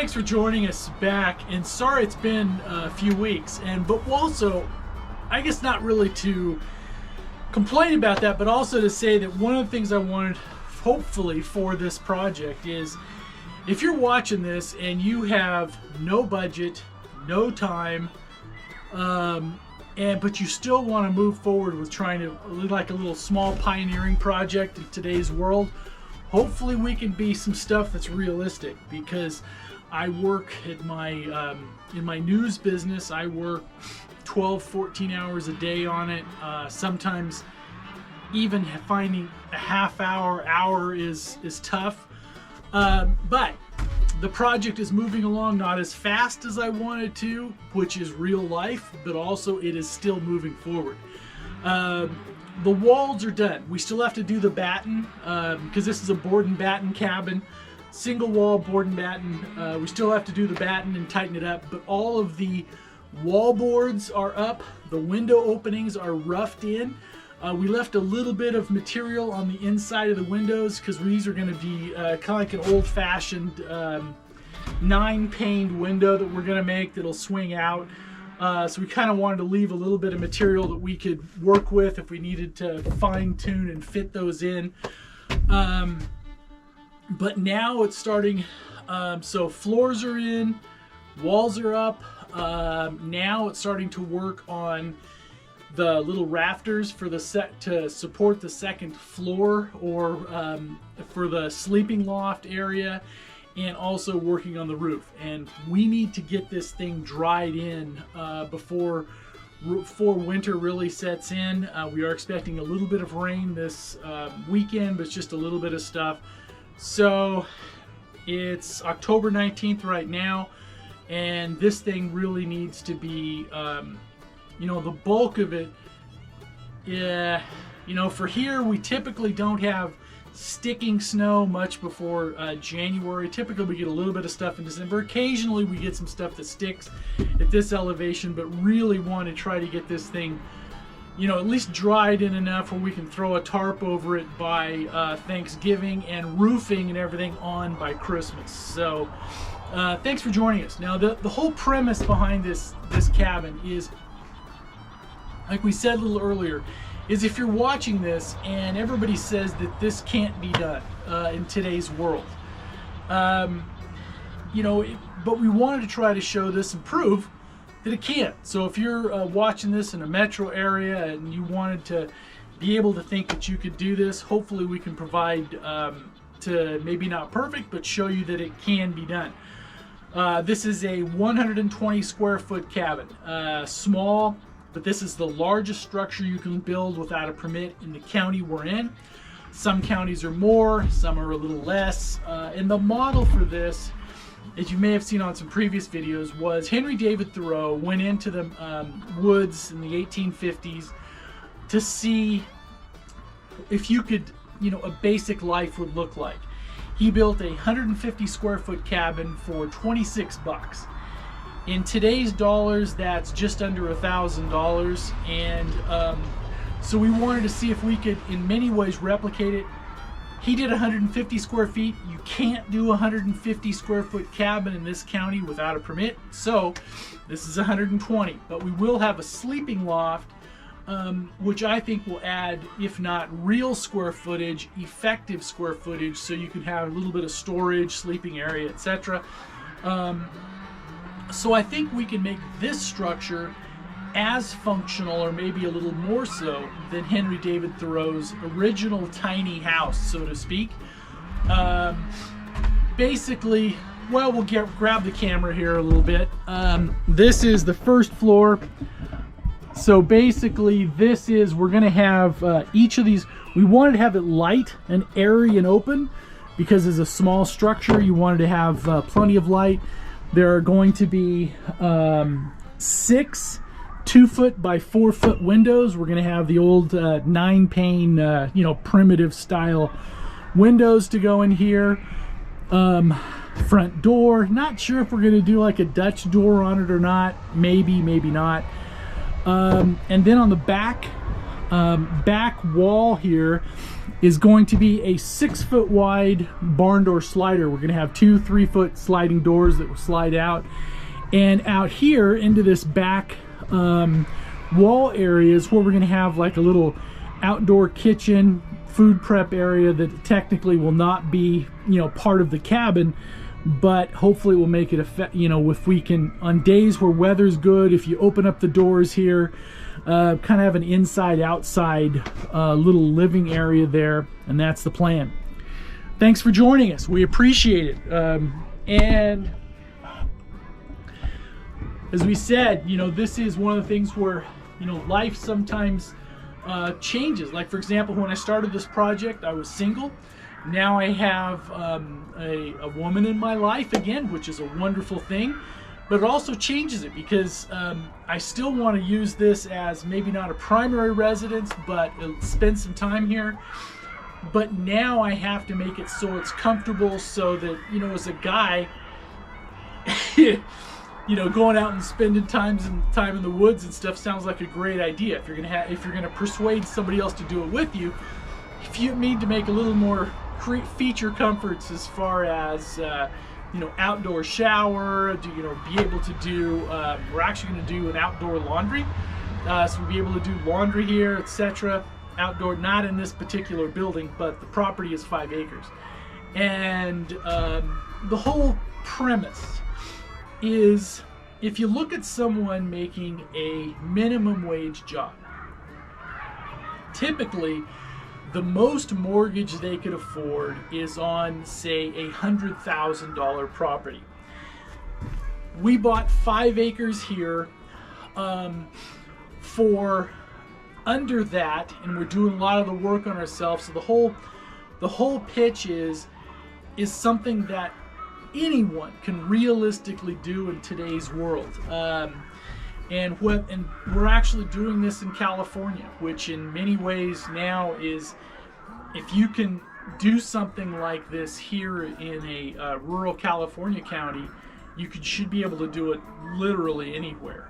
thanks for joining us back, and sorry it's been a few weeks, but also, I guess not really to complain about that, but also to say that one of the things I wanted, hopefully, for this project is, if you're watching this and you have no budget, no time, but you still want to move forward with trying to, like a little small pioneering project in today's world, hopefully we can be some stuff that's realistic, because I work at my in my news business. I work 12-14 hours a day on it. Sometimes even finding a half hour is tough, but the project is moving along, not as fast as I wanted to, which is real life, but also it is still moving forward. The walls are done. We still have to do the batten, because this is a board and batten cabin, single wall board and batten. We still have to do the batten and tighten it up, but all of the wall boards are up. The window openings are roughed in. We left a little bit of material on the inside of the windows because these are going to be kind of like an old-fashioned 9-paned window that we're going to make that'll swing out. So we kind of wanted to leave a little bit of material that we could work with if we needed to fine-tune and fit those in. But now it's starting, so floors are in, walls are up. Now it's starting to work on the little rafters for the to support the second floor, or for the sleeping loft area, and also working on the roof. And we need to get this thing dried in before winter really sets in. We are expecting a little bit of rain this weekend, but it's just a little bit of stuff. So it's October 19th right now, and this thing really needs to be, the bulk of it, for here we typically don't have sticking snow much before January. Typically we get a little bit of stuff in December. Occasionally we get some stuff that sticks at this elevation, but really want to try to get this thing, at least dried in enough where we can throw a tarp over it by Thanksgiving, and roofing and everything on by Christmas. So thanks for joining us. Now the whole premise behind this cabin is, like we said a little earlier, is if you're watching this and everybody says that this can't be done in today's world, but we wanted to try to show this and prove that it can. So if you're watching this in a metro area and you wanted to be able to think that you could do this, hopefully we can provide to, maybe not perfect, but show you that it can be done. This is a 120 square foot cabin, small, but this is the largest structure you can build without a permit in the county we're in. Some counties are more, some are a little less. And the model for this, as you may have seen on some previous videos, was Henry David Thoreau went into the woods in the 1850s to see if you could, a basic life would look like. He built a 150 square foot cabin for $26. In today's dollars, that's just under $1,000, and so we wanted to see if we could, in many ways, replicate it. He did 150 square feet. You can't do a 150 square foot cabin in this county without a permit, so this is 120. But we will have a sleeping loft, which I think will add, if not real square footage, effective square footage, so you can have a little bit of storage, sleeping area, etc. So I think we can make this structure as functional, or maybe a little more so, than Henry David Thoreau's original tiny house, so to speak. Basically, well, we'll grab the camera here a little bit. This is the first floor. So basically, we're going to have each of these. We wanted to have it light and airy and open, because as a small structure, you wanted to have plenty of light. There are going to be 6 2-foot by 4-foot windows. We're going to have the old 9-pane, primitive style windows to go in here. Front door. Not sure if we're going to do like a Dutch door on it or not. Maybe, maybe not. And then on the back wall here, is going to be a 6-foot wide barn door slider. We're going to have 2 3-foot sliding doors that will slide out, and out here into this back wall area is where we're going to have like a little outdoor kitchen, food prep area that technically will not be, you know, part of the cabin, but hopefully will make it you know, if we can, on days where weather's good, if you open up the doors here, kind of have an inside outside little living area there, and that's the plan. Thanks for joining us, we appreciate it. And as we said, you know, this is one of the things where, you know, life sometimes changes. Like, for example, when I started this project, I was single. Now I have a woman in my life again, which is a wonderful thing, but it also changes it because I still want to use this as maybe not a primary residence, but spend some time here. But now I have to make it so it's comfortable, so that, you know, as a guy, you know, going out and spending time in the woods and stuff sounds like a great idea. If you're gonna persuade somebody else to do it with you, if you need to make a little more feature comforts as far as you know, outdoor shower, you know, be able to do. We're actually going to do an outdoor laundry, so we'll be able to do laundry here, etc. Outdoor, not in this particular building, but the property is 5 acres, and the whole premise is, if you look at someone making a minimum wage job, typically the most mortgage they could afford is on, say, a $100,000 property. We bought 5 acres here for under that, and we're doing a lot of the work on ourselves. So the whole pitch is something that anyone can realistically do in today's world. And we're actually doing this in California, which in many ways now is, if you can do something like this here in a rural California county, you should be able to do it literally anywhere.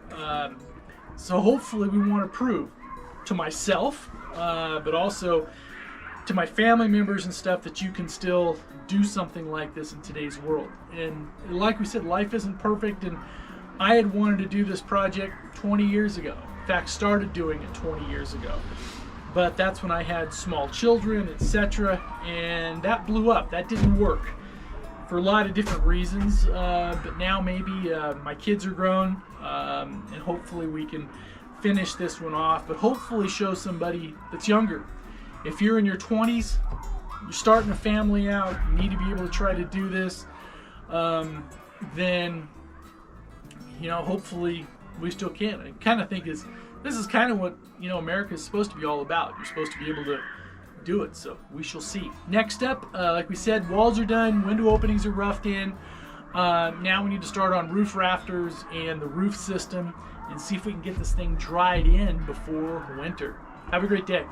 So hopefully we want to prove to myself, but also to my family members and stuff, that you can still do something like this in today's world. And like we said, life isn't perfect, and I had wanted to do this project 20 years ago. In fact, started doing it 20 years ago. But that's when I had small children, etc., and that blew up. That didn't work for a lot of different reasons. But now maybe my kids are grown, and hopefully we can finish this one off, but hopefully show somebody that's younger. If you're in your 20s, you're starting a family out, you need to be able to try to do this, then, you know, hopefully we still can. I kind of think this is kind of what, you know, America is supposed to be all about. You're supposed to be able to do it, so we shall see. Next up, like we said, walls are done, window openings are roughed in. Now we need to start on roof rafters and the roof system and see if we can get this thing dried in before winter. Have a great day.